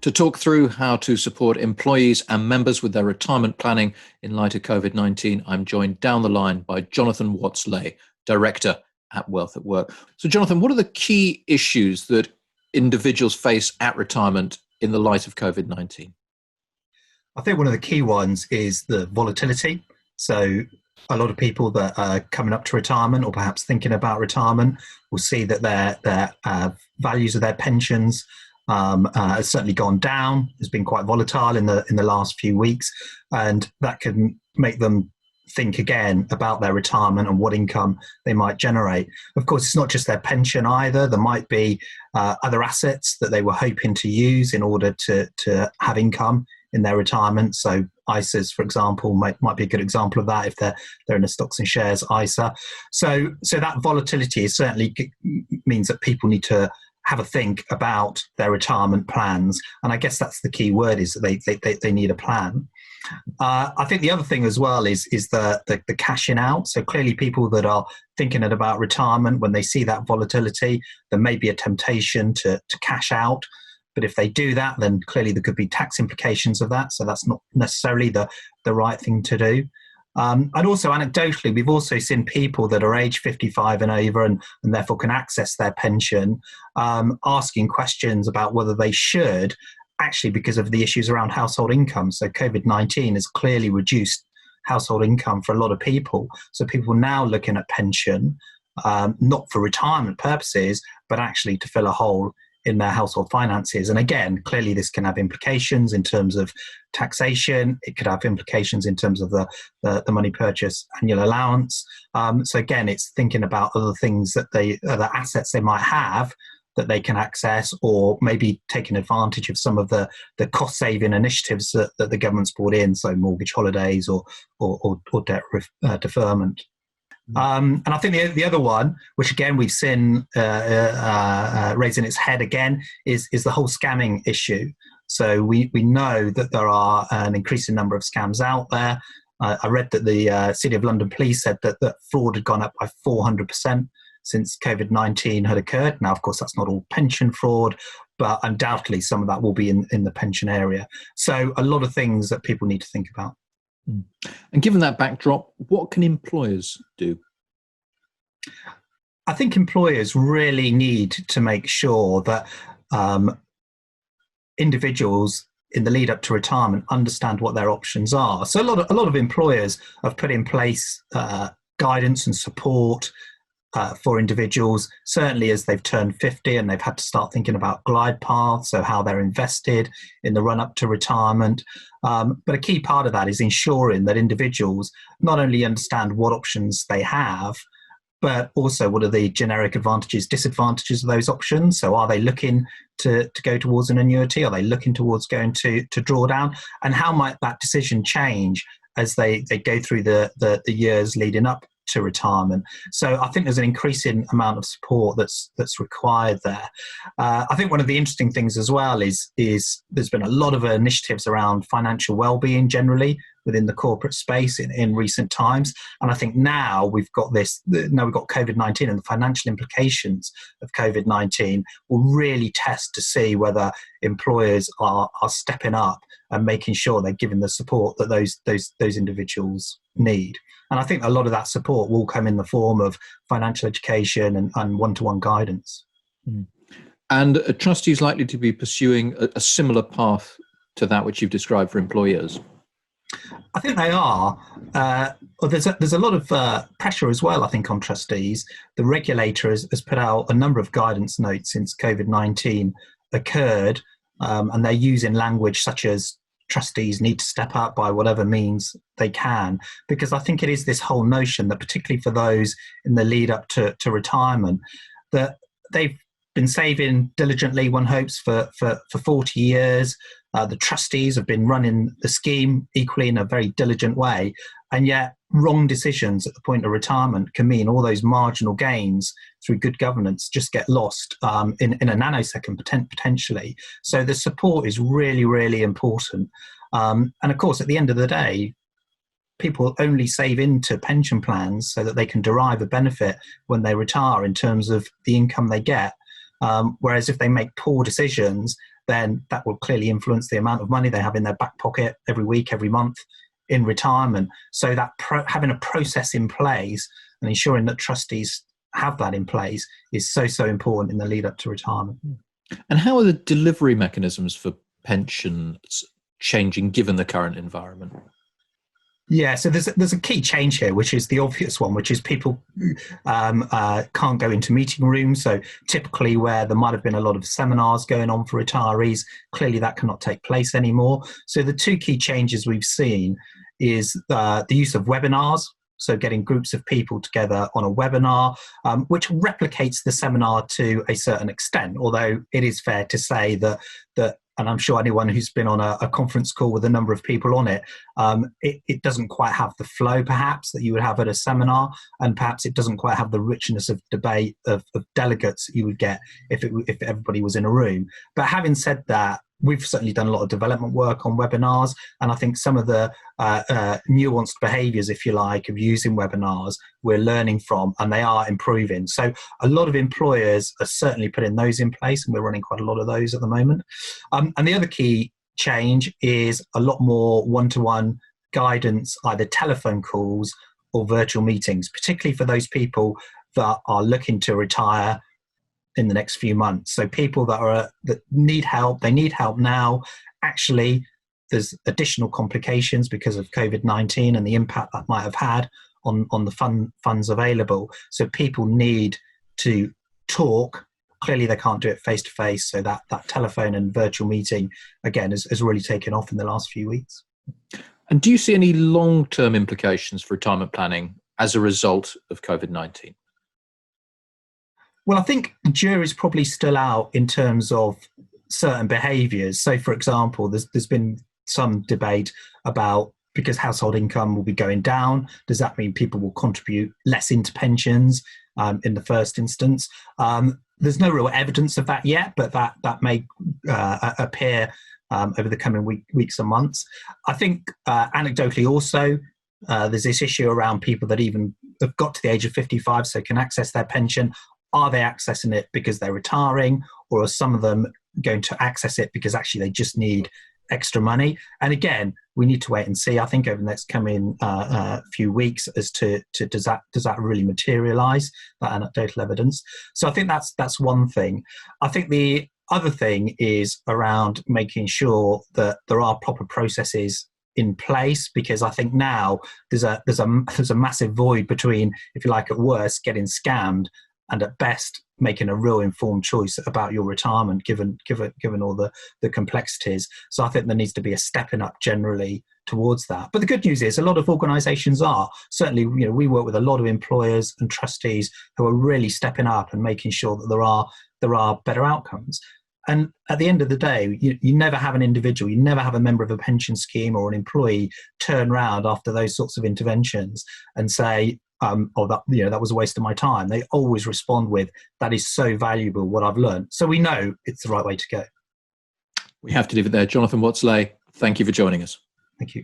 To talk through how to support employees and members with their retirement planning in light of COVID-19, I'm joined down the line by Jonathan Watts-Ley, Director at Wealth at Work. So Jonathan, what are the key issues that individuals face at retirement in the light of COVID-19? I think one of the key ones is the volatility. So a lot of people that are coming up to retirement or perhaps thinking about retirement will see that their values of their pensions has certainly gone down. It's been quite volatile in the last few weeks, and that can make them think again about their retirement and what income they might generate. Of course, it's not just their pension either. There might be other assets that they were hoping to use in order to have income in their retirement. So ISAs, for example, might be a good example of that if they're in a stocks and shares ISA. So that volatility is certainly means that people need to have a think about their retirement plans. And I guess that's the key word, is that they need a plan. I think the other thing as well is the cashing out. So clearly people that are thinking about retirement, when they see that volatility, there may be a temptation to cash out. But if they do that, then clearly there could be tax implications of that. So that's not necessarily the right thing to do. And also anecdotally, we've also seen people that are age 55 and over and therefore can access their pension, asking questions about whether they should, actually because of the issues around household income. So COVID-19 has clearly reduced household income for a lot of people. So people are now looking at pension, not for retirement purposes, but actually to fill a hole in their household finances. And again, clearly this can have implications in terms of taxation. It could have implications in terms of the money purchase annual allowance. So again, it's thinking about other things that other assets they might have that they can access, or maybe taking advantage of some of the cost saving initiatives that the government's brought in, so mortgage holidays or debt deferment. And I think the other one, which again we've seen raising its head again, is the whole scamming issue. So we know that there are an increasing number of scams out there. I read that the City of London Police said that fraud had gone up by 400% since COVID-19 had occurred. Now, of course, that's not all pension fraud, but undoubtedly some of that will be in the pension area. So a lot of things that people need to think about. And given that backdrop, what can employers do? I think employers really need to make sure that individuals in the lead up to retirement understand what their options are. So a lot of employers have put in place guidance and support for individuals, certainly as they've turned 50 and they've had to start thinking about glide paths, so how they're invested in the run up to retirement. But a key part of that is ensuring that individuals not only understand what options they have, but also what are the generic advantages, disadvantages of those options. So are they looking to go towards an annuity? Are they looking towards going to draw down? And how might that decision change as they go through the years leading up to retirement? So I think there's an increasing amount of support that's required there. I think one of the interesting things as well is there's been a lot of initiatives around financial well-being generally within the corporate space in recent times. And I think now we've got COVID-19, and the financial implications of COVID-19 will really test to see whether employers are stepping up and making sure they're giving the support that those individuals need. And I think a lot of that support will come in the form of financial education and one-to-one guidance. And a trustee is likely to be pursuing a similar path to that which you've described for employers? I think they are. There's a lot of pressure as well, I think, on trustees. The regulator has put out a number of guidance notes since COVID-19 occurred, and they're using language such as trustees need to step up by whatever means they can, because I think it is this whole notion that, particularly for those in the lead up to retirement, that they've been saving diligently, one hopes, for 40 years. The trustees have been running the scheme equally in a very diligent way, and yet wrong decisions at the point of retirement can mean all those marginal gains through good governance just get lost in a nanosecond potentially. So the support is really, really important. And of course, at the end of the day, people only save into pension plans so that they can derive a benefit when they retire in terms of the income they get. Whereas if they make poor decisions, then that will clearly influence the amount of money they have in their back pocket every week, every month in retirement. So that having a process in place and ensuring that trustees have that in place is so important in the lead up to retirement. And how are the delivery mechanisms for pensions changing given the current environment? Yeah, so there's a key change here, which is the obvious one, which is people can't go into meeting rooms. So typically where there might have been a lot of seminars going on for retirees, clearly that cannot take place anymore. So the two key changes we've seen is the use of webinars. So getting groups of people together on a webinar, which replicates the seminar to a certain extent, although it is fair to say that and I'm sure anyone who's been on a conference call with a number of people on it, it doesn't quite have the flow perhaps that you would have at a seminar, and perhaps it doesn't quite have the richness of debate of delegates that you would get if everybody was in a room. But having said that, we've certainly done a lot of development work on webinars, and I think some of the nuanced behaviours, if you like, of using webinars we're learning from, and they are improving. So a lot of employers are certainly putting those in place, and we're running quite a lot of those at the moment. And the other key change is a lot more one-to-one guidance, either telephone calls or virtual meetings, particularly for those people that are looking to retire in the next few months. So people that need help, they need help now. Actually, there's additional complications because of COVID-19 and the impact that might have had on the funds available. So people need to talk. Clearly, they can't do it face to face. So that telephone and virtual meeting, again, has really taken off in the last few weeks. And do you see any long-term implications for retirement planning as a result of COVID-19? Well, I think the jury's probably still out in terms of certain behaviours. So, for example, there's been some debate about, because household income will be going down, does that mean people will contribute less into pensions in the first instance? There's no real evidence of that yet, but that may appear over the coming weeks and months. I think anecdotally also, there's this issue around people that even have got to the age of 55 so can access their pension. Are they accessing it because they're retiring, or are some of them going to access it because actually they just need extra money? And again, we need to wait and see, I think, over the next coming few weeks as to does that really materialise, that anecdotal evidence. So I think that's one thing. I think the other thing is around making sure that there are proper processes in place, because I think now there's a massive void between, if you like, at worst getting scammed, and at best making a real informed choice about your retirement, given all the complexities. So I think there needs to be a stepping up generally towards that. But the good news is a lot of organisations are. Certainly, we work with a lot of employers and trustees who are really stepping up and making sure that there are better outcomes. And at the end of the day, you never have an individual, you never have a member of a pension scheme or an employee turn around after those sorts of interventions and say, that was a waste of my time. They always respond with, that is so valuable, what I've learned. So we know it's the right way to go. We have to leave it there. Jonathan Watts-Ley, thank you for joining us. Thank you.